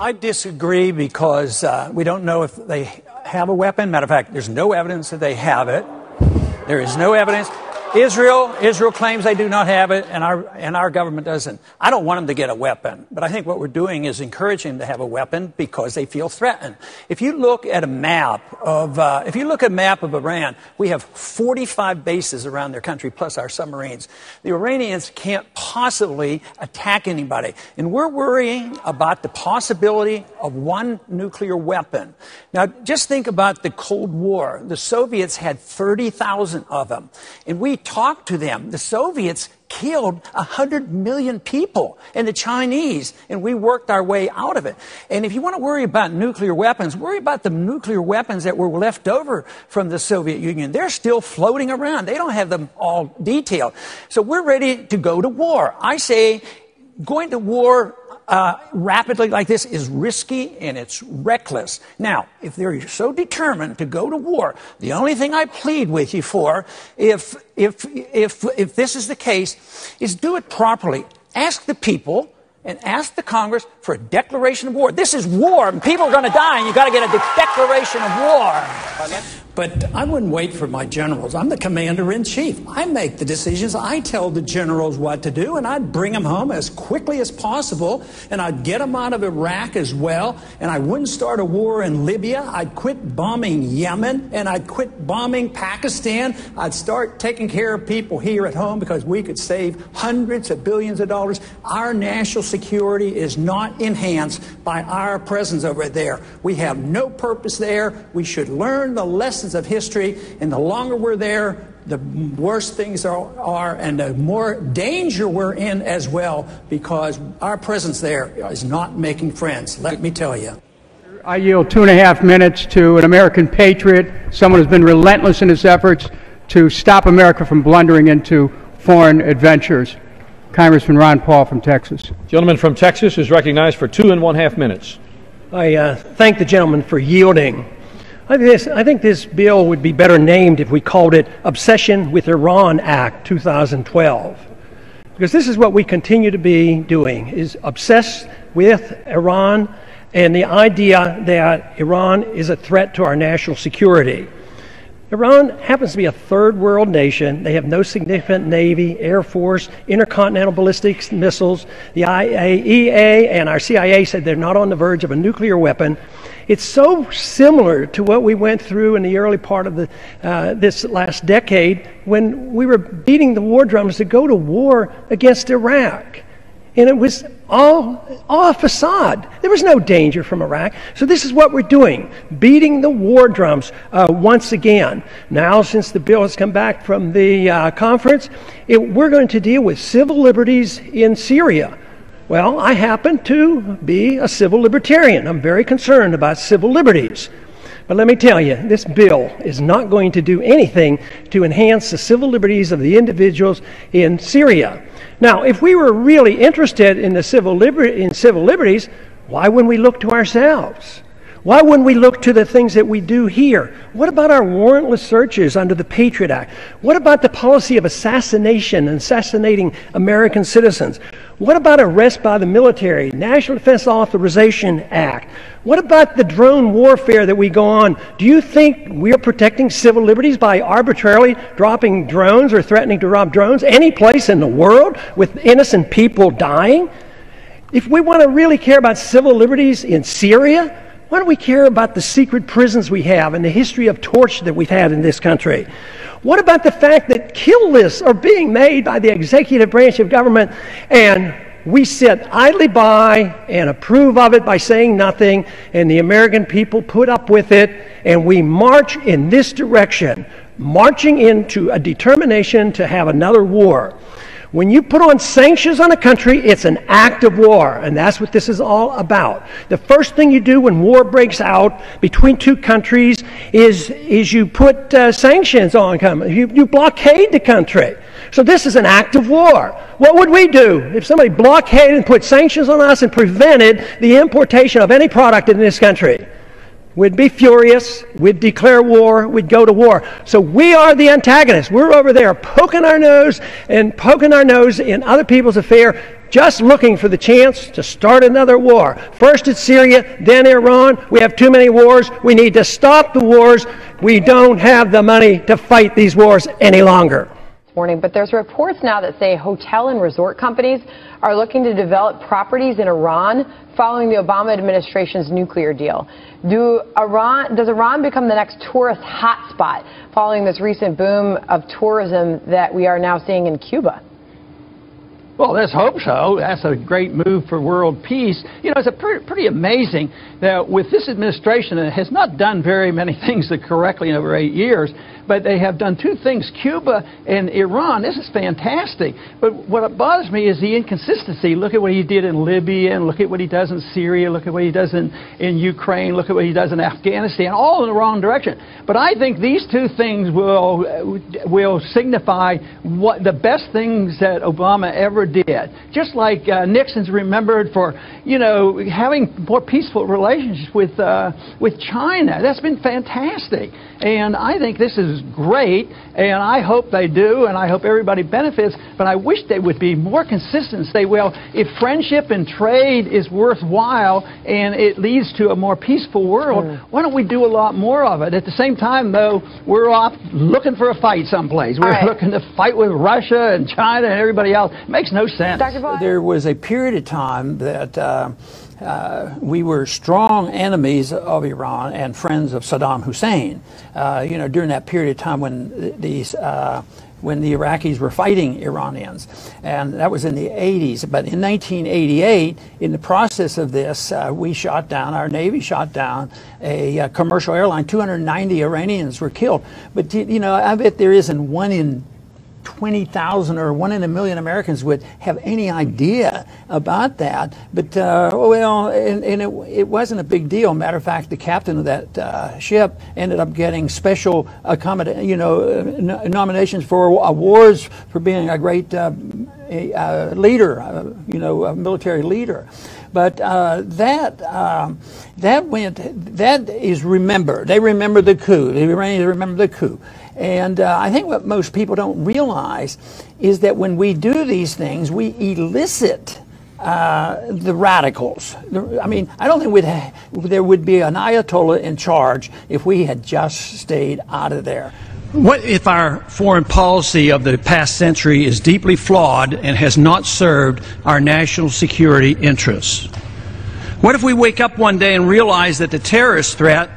I disagree because we don't know if they have a weapon. Matter of fact, there's no evidence that they have it. There is no evidence. Israel claims they do not have it, and our government doesn't. I don't want them to get a weapon, but I think what we're doing is encouraging them to have a weapon because they feel threatened. If you look at a map of Iran, we have 45 bases around their country plus our submarines. The Iranians can't possibly attack anybody, and we're worrying about the possibility of one nuclear weapon. Now, just think about the Cold War. The Soviets had 30,000 of them, and we talked to them. The Soviets killed 100 million people, and the Chinese, and we worked our way out of it. And if you want to worry about nuclear weapons, worry about the nuclear weapons that were left over from the Soviet Union. They're still floating around. They don't have them all detailed. So we're ready to go to war. I say going to war rapidly like this is risky and it's reckless. Now, if they're so determined to go to war, the only thing I plead with you for, if this is the case, is do it properly. Ask the people and ask the Congress for a declaration of war. This is war, and people are going to die, and you've got to get a declaration of war. But I wouldn't wait for my generals. I'm the commander-in-chief. I make the decisions. I tell the generals what to do, and I'd bring them home as quickly as possible, and I'd get them out of Iraq as well, and I wouldn't start a war in Libya. I'd quit bombing Yemen, and I'd quit bombing Pakistan. I'd start taking care of people here at home because we could save hundreds of billions of dollars. Our national security is not enhanced by our presence over there. We have no purpose there. We should learn the lessons of history, and the longer we're there, the worse things are, and the more danger we're in as well, because our presence there is not making friends, let me tell you. I yield 2.5 minutes to an American patriot, someone who's been relentless in his efforts to stop America from blundering into foreign adventures. Congressman Ron Paul from Texas. Gentleman from Texas is recognized for 2.5 minutes. I thank the gentleman for yielding. I think this bill would be better named if we called it Obsession with Iran Act 2012. Because this is what we continue to be doing, is obsessed with Iran and the idea that Iran is a threat to our national security. Iran happens to be a third world nation. They have no significant Navy, Air Force, intercontinental ballistic missiles. The IAEA and our CIA said they're not on the verge of a nuclear weapon. It's so similar to what we went through in the early part of this last decade when we were beating the war drums to go to war against Iraq. And it was all a facade. There was no danger from Iraq. So this is what we're doing, beating the war drums once again. Now, since the bill has come back from the conference, we're going to deal with civil liberties in Syria. Well, I happen to be a civil libertarian. I'm very concerned about civil liberties. But let me tell you, this bill is not going to do anything to enhance the civil liberties of the individuals in Syria. Now, if we were really interested in civil liberties, why wouldn't we look to ourselves? Why wouldn't we look to the things that we do here? What about our warrantless searches under the Patriot Act? What about the policy of assassination and assassinating American citizens? What about arrest by the military, National Defense Authorization Act? What about the drone warfare that we go on? Do you think we're protecting civil liberties by arbitrarily dropping drones or threatening to drop drones any place in the world with innocent people dying? If we want to really care about civil liberties in Syria, why don't we care about the secret prisons we have and the history of torture that we've had in this country? What about the fact that kill lists are being made by the executive branch of government and we sit idly by and approve of it by saying nothing, and the American people put up with it, and we march in this direction, marching into a determination to have another war? When you put on sanctions on a country, it's an act of war, and that's what this is all about. The first thing you do when war breaks out between two countries is you put sanctions on them. You blockade the country. So this is an act of war. What would we do if somebody blockaded and put sanctions on us and prevented the importation of any product in this country? we'd be furious, we'd declare war, we'd go to war. So we are the antagonists. We're over there poking our nose in other people's affair, just looking for the chance to start another war. First it's Syria, then Iran. We have too many wars. We need to stop the wars. We don't have the money to fight these wars any longer. Morning, but there's reports now that say hotel and resort companies are looking to develop properties in Iran following the Obama administration's nuclear deal. Does Iran become the next tourist hotspot following this recent boom of tourism that we are now seeing in Cuba? Well, let's hope so. That's a great move for world peace. You know, it's pretty amazing that with this administration, it has not done very many things correctly in over 8 years, but they have done two things, Cuba and Iran. This is fantastic. But what bothers me is the inconsistency. Look at what he did in Libya, and look at what he does in Syria, look at what he does in Ukraine, look at what he does in Afghanistan, all in the wrong direction. But I think these two things will signify what the best things that Obama ever did. Just like Nixon's remembered for, you know, having more peaceful relationships with China. That's been fantastic. And I think this is great, and I hope they do, and I hope everybody benefits, but I wish they would be more consistent and say, well, if friendship and trade is worthwhile and it leads to a more peaceful world, why don't we do a lot more of it? At the same time, though, we're off looking for a fight someplace. We're looking to fight with Russia and China and everybody else. It makes no sense. There was a period of time that we were strong enemies of Iran and friends of Saddam Hussein. You know, during that period of time when the Iraqis were fighting Iranians, and that was in the 80s. But in 1988, in the process of this, our Navy shot down a commercial airline. 290 Iranians were killed. But you know, I bet there isn't one in 20,000 or 1 in a million Americans would have any idea about that. But well, and it wasn't a big deal. Matter of fact, the captain of that ship ended up getting special nominations for awards for being a great leader, a military leader. But that is remembered. They remember the coup. The Iranians remember the coup. And I think what most people don't realize is that when we do these things, we elicit the radicals. I mean, I don't think there would be an Ayatollah in charge if we had just stayed out of there. What if our foreign policy of the past century is deeply flawed and has not served our national security interests? What if we wake up one day and realize that the terrorist threat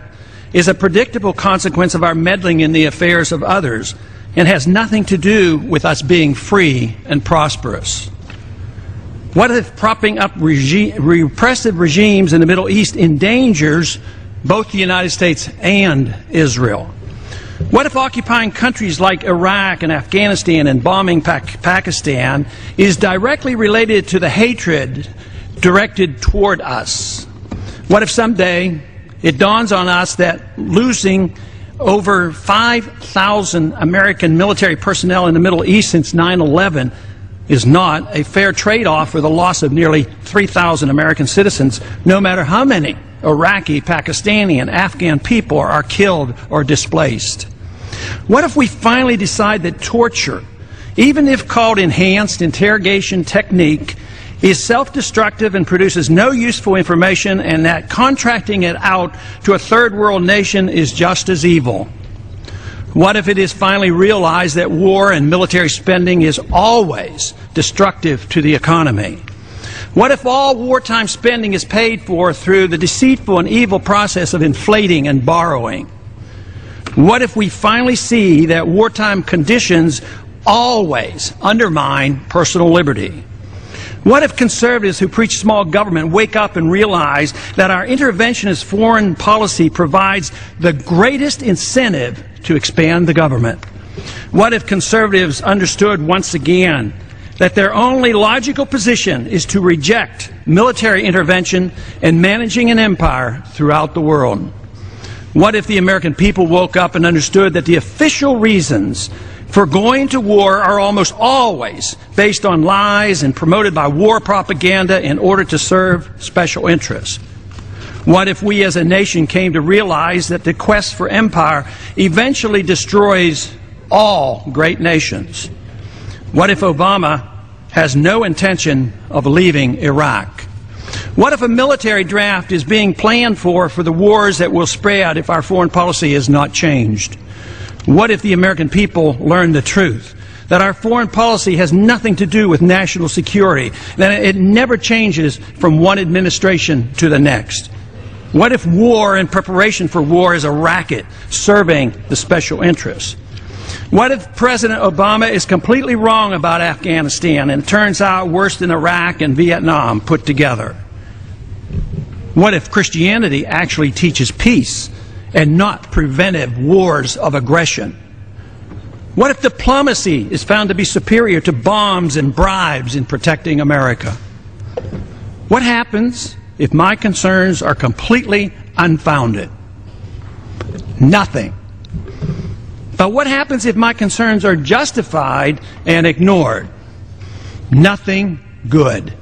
is a predictable consequence of our meddling in the affairs of others and has nothing to do with us being free and prosperous? What if propping up repressive regimes in the Middle East endangers both the United States and Israel? What if occupying countries like Iraq and Afghanistan and bombing Pakistan is directly related to the hatred directed toward us? What if someday it dawns on us that losing over 5,000 American military personnel in the Middle East since 9/11 is not a fair trade-off for the loss of nearly 3,000 American citizens, no matter how many Iraqi, Pakistani, and Afghan people are killed or displaced? What if we finally decide that torture, even if called enhanced interrogation technique, is self-destructive and produces no useful information, and that contracting it out to a third world nation is just as evil? What if it is finally realized that war and military spending is always destructive to the economy? What if all wartime spending is paid for through the deceitful and evil process of inflating and borrowing? What if we finally see that wartime conditions always undermine personal liberty? What if conservatives who preach small government wake up and realize that our interventionist foreign policy provides the greatest incentive to expand the government? What if conservatives understood once again that their only logical position is to reject military intervention and managing an empire throughout the world? What if the American people woke up and understood that the official reasons for going to war are almost always based on lies and promoted by war propaganda in order to serve special interests? What if we as a nation came to realize that the quest for empire eventually destroys all great nations? What if Obama has no intention of leaving Iraq? What if a military draft is being planned for the wars that will spread if our foreign policy is not changed? What if the American people learn the truth, that our foreign policy has nothing to do with national security, that it never changes from one administration to the next? What if war and preparation for war is a racket serving the special interests? What if President Obama is completely wrong about Afghanistan and it turns out worse than Iraq and Vietnam put together? What if Christianity actually teaches peace and not preventive wars of aggression? What if diplomacy is found to be superior to bombs and bribes in protecting America? What happens if my concerns are completely unfounded? Nothing. But what happens if my concerns are justified and ignored? Nothing good.